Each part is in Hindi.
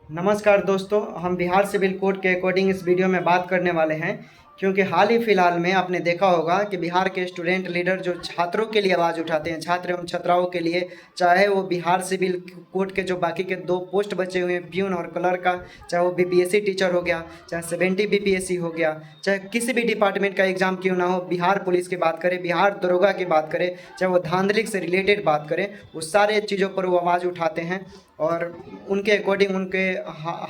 नमस्कार दोस्तों, हम बिहार सिविल कोड के अकॉर्डिंग इस वीडियो में बात करने वाले हैं क्योंकि हाल ही फिलहाल में आपने देखा होगा कि बिहार के स्टूडेंट लीडर जो छात्रों के लिए आवाज़ उठाते हैं, छात्र एवं छात्राओं के लिए, चाहे वो बिहार सिविल कोड के जो बाकी के 2 पोस्ट बचे हुए हैं प्यून और क्लर्क का, चाहे वो बीपीएससी टीचर हो गया, चाहे 70 बीपीएससी हो गया, चाहे किसी भी डिपार्टमेंट का एग्जाम क्यों ना हो, बिहार पुलिस की बात करें, बिहार दरोगा की बात करें, चाहे वो धांधली से रिलेटेड बात करें, उस सारे चीज़ों पर वो आवाज़ उठाते हैं। और उनके अकॉर्डिंग उनके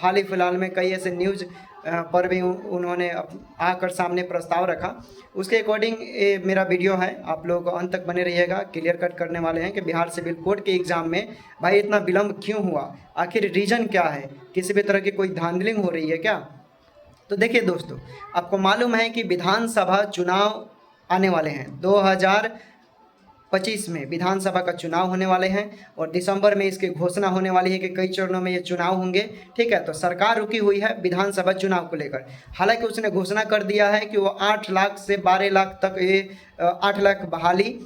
हाल ही फिलहाल में कई ऐसे न्यूज़ पर भी उन्होंने आकर सामने प्रस्ताव रखा। उसके अकॉर्डिंग ये मेरा वीडियो है, आप लोग अंत तक बने रहिएगा। क्लियर कट करने वाले हैं कि बिहार सिविल कोड के एग्ज़ाम में भाई इतना विलम्ब क्यों हुआ, आखिर रीज़न क्या है, किसी भी तरह की कोई धांधलिंग हो रही है क्या। तो देखिए दोस्तों, आपको मालूम है कि विधानसभा चुनाव आने वाले हैं। 2025 में विधानसभा का चुनाव होने वाले हैं और दिसंबर में इसकी घोषणा होने वाली है कि कई चरणों में ये चुनाव होंगे। ठीक है, तो सरकार रुकी हुई है विधानसभा चुनाव को लेकर। हालांकि उसने घोषणा कर दिया है कि वो 8 लाख से 12 लाख तक ये 8 लाख बहाली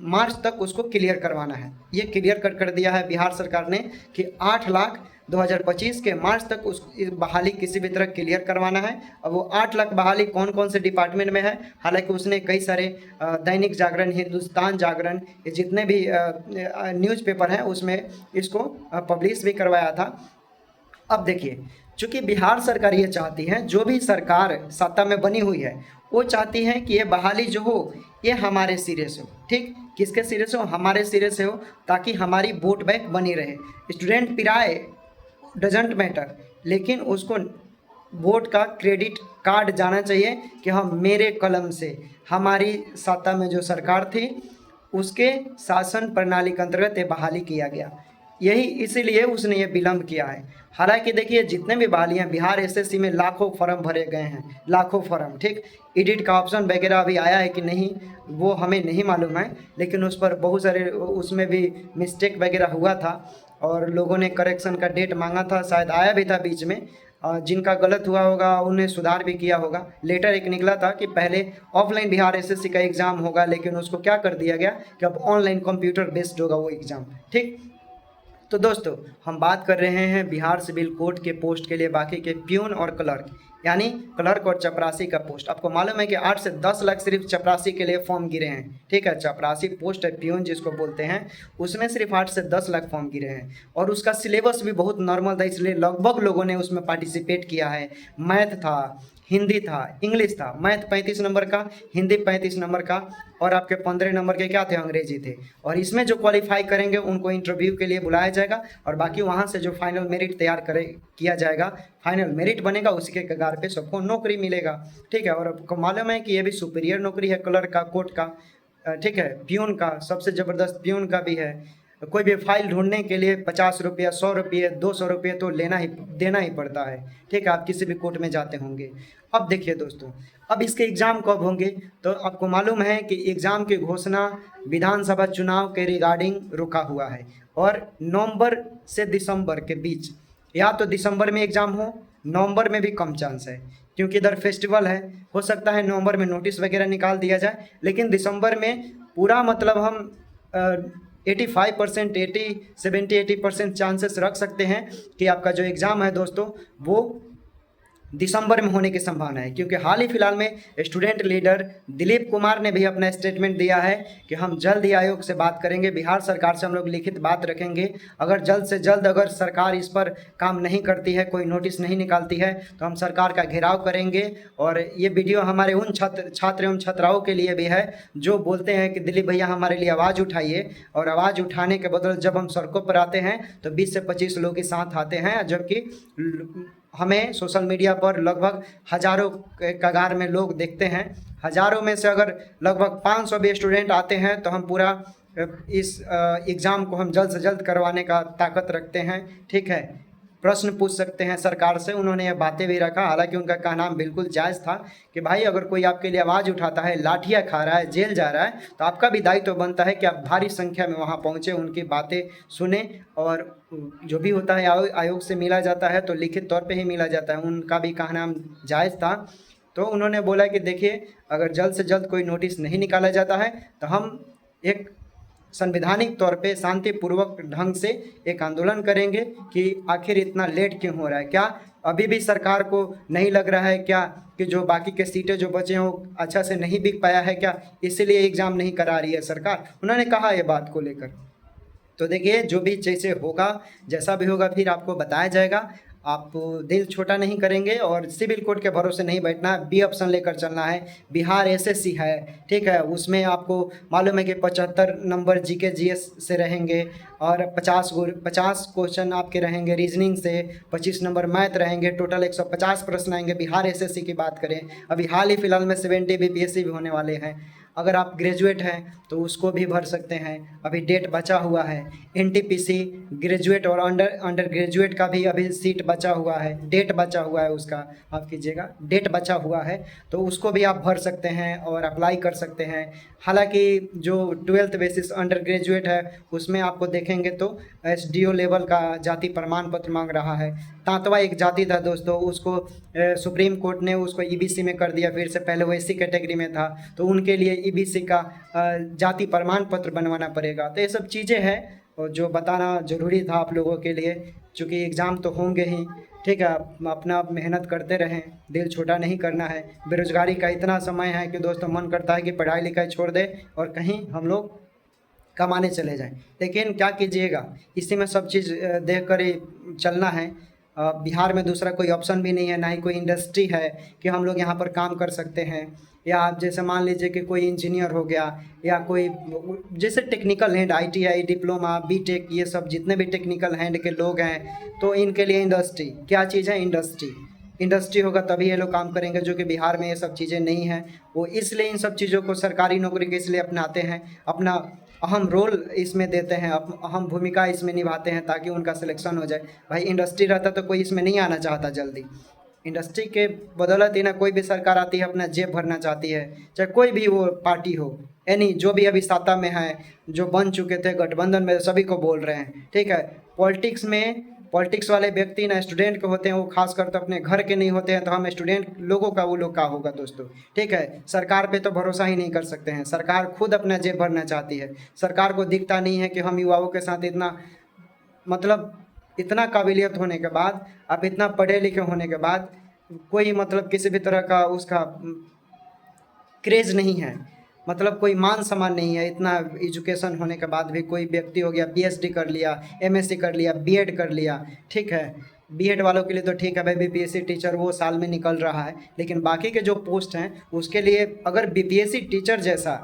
मार्च तक उसको क्लियर करवाना है। ये क्लियर कर दिया है बिहार सरकार ने कि 8 लाख 2025 के मार्च तक उस बहाली किसी भी तरह क्लियर करवाना है। अब वो 8 लाख बहाली कौन कौन से डिपार्टमेंट में है, हालांकि उसने कई सारे दैनिक जागरण, हिंदुस्तान जागरण, ये जितने भी न्यूज़पेपर हैं उसमें इसको पब्लिश भी करवाया था। अब देखिए, चूंकि बिहार सरकार ये चाहती है, जो भी सरकार सत्ता में बनी हुई है वो चाहती है कि ये बहाली जो हो ये हमारे सिरे से हो। ठीक, किसके सिरे से हो? हमारे सिरे से हो, ताकि हमारी वोट बैंक बनी रहे। स्टूडेंट पिराए डजेंट मैटर, लेकिन उसको वोट का क्रेडिट कार्ड जाना चाहिए कि हाँ, मेरे कलम से हमारी सत्ता में जो सरकार थी उसके शासन प्रणाली के अंतर्गत ये बहाली किया गया। यही इसीलिए उसने ये विलम्ब किया है। हालांकि देखिए, जितने भी बहालियाँ बिहार एसएससी में लाखों फॉर्म भरे गए हैं, लाखों फॉर्म। ठीक, एडिट का ऑप्शन वगैरह अभी आया है कि नहीं वो हमें नहीं मालूम है, लेकिन उस पर बहुत सारे उसमें भी मिस्टेक वगैरह हुआ था और लोगों ने करेक्शन का डेट मांगा था, शायद आया भी था बीच में। जिनका गलत हुआ होगा उन्हें सुधार भी किया होगा। लेटर एक निकला था कि पहले ऑफलाइन बिहार एसएससी का एग्ज़ाम होगा, लेकिन उसको क्या कर दिया गया कि अब ऑनलाइन कंप्यूटर बेस्ड होगा वो एग्ज़ाम। ठीक, तो दोस्तों हम बात कर रहे हैं बिहार सिविल कोड के पोस्ट के लिए बाकी के प्यून और क्लर्क, यानी क्लर्क और चपरासी का पोस्ट। आपको मालूम है कि 8 से 10 लाख सिर्फ चपरासी के लिए फॉर्म गिरे हैं। ठीक है, चपरासी पोस्ट है, प्यून जिसको बोलते हैं, उसमें सिर्फ 8 से 10 लाख फॉर्म गिरे हैं और उसका सिलेबस भी बहुत नॉर्मल था, इसलिए लगभग लोगों ने उसमें पार्टिसिपेट किया है। मैथ था, हिंदी था, इंग्लिश था। मैथ 35 नंबर का, हिंदी 35 नंबर का और आपके 15 नंबर के क्या थे, अंग्रेजी थे। और इसमें जो क्वालिफाई करेंगे उनको इंटरव्यू के लिए बुलाया जाएगा और बाकी वहाँ से जो फाइनल मेरिट तैयार किया जाएगा, फाइनल मेरिट बनेगा, उसी के कगार पे सबको नौकरी मिलेगा। ठीक है, और आपको मालूम है कि ये भी सुपीरियर नौकरी है क्लर्क का, कोर्ट का। ठीक है, प्यून का सबसे ज़बरदस्त प्यून का भी है। कोई भी फाइल ढूंढने के लिए 50 रुपया, 100 रुपये, 200 रुपये तो देना ही पड़ता है। ठीक है, आप किसी भी कोर्ट में जाते होंगे। अब देखिए दोस्तों, अब इसके एग्ज़ाम कब होंगे, तो आपको मालूम है कि एग्ज़ाम की घोषणा विधानसभा चुनाव के रिगार्डिंग रुका हुआ है और नवंबर से दिसंबर के बीच, या तो दिसंबर में एग्ज़ाम हो, नवंबर में भी कम चांस है क्योंकि इधर फेस्टिवल है। हो सकता है नवंबर में नोटिस वगैरह निकाल दिया जाए, लेकिन दिसंबर में पूरा मतलब हम 85%, 70-80% चांसेस रख सकते हैं कि आपका जो एग्ज़ाम है दोस्तों वो दिसंबर में होने की संभावना है। क्योंकि हाल ही फिलहाल में स्टूडेंट लीडर दिलीप कुमार ने भी अपना स्टेटमेंट दिया है कि हम जल्द ही आयोग से बात करेंगे, बिहार सरकार से हम लोग लिखित बात रखेंगे। अगर जल्द से जल्द अगर सरकार इस पर काम नहीं करती है, कोई नोटिस नहीं निकालती है, तो हम सरकार का घेराव करेंगे। और ये वीडियो हमारे उन छात्र एवं छात्राओं के लिए भी है जो बोलते हैं कि दिलीप भैया हमारे लिए आवाज़ उठाइए, और आवाज़ उठाने के बदले जब हम सड़कों पर आते हैं तो 20 से 25 लोग के साथ आते हैं, जबकि हमें सोशल मीडिया पर लगभग हज़ारों के कगार में लोग देखते हैं। हज़ारों में से अगर लगभग 500 भी स्टूडेंट आते हैं तो हम पूरा इस एग्ज़ाम को हम जल्द से जल्द करवाने का ताकत रखते हैं। ठीक है, प्रश्न पूछ सकते हैं सरकार से। उन्होंने ये बातें भी रखा, हालांकि उनका कहना बिल्कुल जायज़ था कि भाई अगर कोई आपके लिए आवाज़ उठाता है, लाठियाँ खा रहा है, जेल जा रहा है, तो आपका भी दायित्व तो बनता है कि आप भारी संख्या में वहाँ पहुँचे, उनकी बातें सुने। और जो भी होता है आयोग से मिला जाता है तो लिखित तौर पे ही मिला जाता है। उनका भी कहना जायज़ था। तो उन्होंने बोला कि देखिए, अगर जल्द से जल्द कोई नोटिस नहीं निकाला जाता है तो हम एक संवैधानिक तौर पे शांतिपूर्वक ढंग से एक आंदोलन करेंगे कि आखिर इतना लेट क्यों हो रहा है। क्या अभी भी सरकार को नहीं लग रहा है क्या कि जो बाकी के सीटें जो बचे हैं वो अच्छा से नहीं बिक पाया है क्या, इसीलिए एग्ज़ाम नहीं करा रही है सरकार? उन्होंने कहा ये बात को लेकर। तो देखिए जो भी जैसे होगा, जैसा भी होगा फिर आपको बताया जाएगा। आप दिल छोटा नहीं करेंगे और सिविल कोर्ट के भरोसे नहीं बैठना है, बी ऑप्शन लेकर चलना है। बिहार एसएससी है, ठीक है, उसमें आपको मालूम है कि 75 नंबर जीके जीएस से रहेंगे और 50 क्वेश्चन आपके रहेंगे रीजनिंग से, 25 नंबर मैथ रहेंगे, टोटल 150 प्रश्न आएंगे। बिहार एसएससी की बात करें, अभी हाल ही फिलहाल में 70 बीपीएससी भी होने वाले हैं। अगर आप ग्रेजुएट हैं तो उसको भी भर सकते हैं, अभी डेट बचा हुआ है। एनटीपीसी ग्रेजुएट और अंडर ग्रेजुएट का भी अभी सीट बचा हुआ है, डेट बचा हुआ है उसका, माफ़ कीजिएगा, डेट बचा हुआ है, तो उसको भी आप भर सकते हैं और अप्लाई कर सकते हैं। हालांकि जो 12th बेसिस अंडर ग्रेजुएट है उसमें आपको देखेंगे तो एसडीओ लेवल का जाति प्रमाण पत्र मांग रहा है। तांतवा एक जाति था दोस्तों, उसको सुप्रीम कोर्ट ने उसको ईबीसी में कर दिया फिर से, पहले वो एससी कैटेगरी में था, तो उनके लिए ईबीसी का जाति प्रमाण पत्र बनवाना पड़ेगा। तो ये सब चीज़ें हैं और जो बताना ज़रूरी था आप लोगों के लिए, क्योंकि एग्ज़ाम तो होंगे ही, ठीक है। अपना आप मेहनत करते रहें, दिल छोटा नहीं करना है। बेरोज़गारी का इतना समय है कि दोस्तों मन करता है कि पढ़ाई लिखाई छोड़ दे और कहीं हम लोग कमाने चले जाएं, लेकिन क्या कीजिएगा, इसी में सब चीज़ देख कर ही चलना है। बिहार में दूसरा कोई ऑप्शन भी नहीं है, ना ही कोई इंडस्ट्री है कि हम लोग यहाँ पर काम कर सकते हैं। या आप जैसे मान लीजिए कि कोई इंजीनियर हो गया या कोई जैसे technical hand, ITI, diploma, BTech, ये सब जितने भी टेक्निकल हैंड के लोग हैं, तो इनके लिए इंडस्ट्री क्या चीज़ है, इंडस्ट्री होगा तभी ये लोग काम करेंगे, जो कि बिहार में ये सब चीज़ें नहीं हैं। वो इसलिए इन सब चीज़ों को सरकारी नौकरी के इसलिए अपनाते हैं, अपना अहम रोल इसमें देते हैं, अहम भूमिका इसमें निभाते हैं ताकि उनका सिलेक्शन हो जाए। भाई इंडस्ट्री रहता तो कोई इसमें नहीं आना चाहता जल्दी। इंडस्ट्री के बदौलत ही ना कोई भी सरकार आती है, अपना जेब भरना चाहती है, चाहे कोई भी वो पार्टी हो, यानी जो भी अभी सत्ता में है, जो बन चुके थे गठबंधन में, सभी को बोल रहे हैं, ठीक है। पॉलिटिक्स वाले व्यक्ति ना स्टूडेंट के होते हैं, वो खासकर तो अपने घर के नहीं होते हैं, तो हम स्टूडेंट लोगों का वो लोग का होगा दोस्तों, ठीक है। सरकार पे तो भरोसा ही नहीं कर सकते हैं, सरकार खुद अपना जेब भरना चाहती है। सरकार को दिखता नहीं है कि हम युवाओं के साथ इतना काबिलियत होने के बाद, आप इतना पढ़े लिखे होने के बाद, कोई किसी भी तरह का उसका क्रेज़ नहीं है, कोई मान सम्मान नहीं है। इतना एजुकेशन होने के बाद भी कोई व्यक्ति हो गया पीएचडी कर लिया, एमएससी कर लिया, बीएड कर लिया, ठीक है। बीएड वालों के लिए तो ठीक है भाई, बीपीएससी टीचर वो साल में निकल रहा है, लेकिन बाकी के जो पोस्ट हैं उसके लिए अगर बीपीएससी टीचर जैसा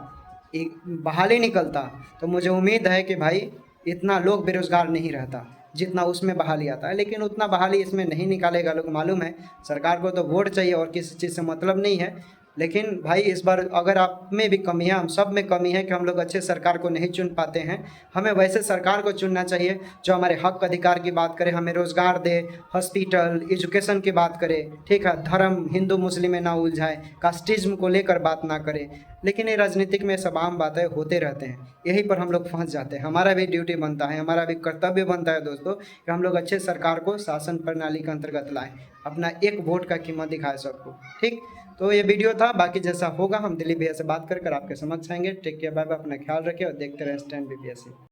बहाली निकलता तो मुझे उम्मीद है कि भाई इतना लोग बेरोज़गार नहीं रहता जितना उसमें बहाली आता है। लेकिन उतना बहाली इसमें नहीं निकालेगा लोग, मालूम है सरकार को तो वोट चाहिए और किसी चीज़ से मतलब नहीं है। लेकिन भाई इस बार अगर आप में भी कमी है, हम सब में कमी है कि हम लोग अच्छे सरकार को नहीं चुन पाते हैं। हमें वैसे सरकार को चुनना चाहिए जो हमारे हक अधिकार की बात करे, हमें रोज़गार दे, हॉस्पिटल, एजुकेशन की बात करे, ठीक है। धर्म हिंदू मुस्लिम में ना उलझाए, कास्टिज्म को लेकर बात ना करे। लेकिन ये राजनीतिक में सब आम बातें होते रहते हैं, यहीं पर हम लोग फंस जाते हैं। हमारा भी ड्यूटी बनता है, हमारा भी कर्तव्य बनता है दोस्तों कि हम लोग अच्छे सरकार को शासन प्रणाली के अंतर्गत लाएं, अपना एक वोट का कीमत दिखाए सबको, ठीक। तो ये वीडियो था, बाकी जैसा होगा हम दिलीप भैया से बात कर आपके समक्ष आएंगे। टेक केयर, बाय बाय, अपना ख्याल रखें और देखते रहे स्टैंड बीपीएससी।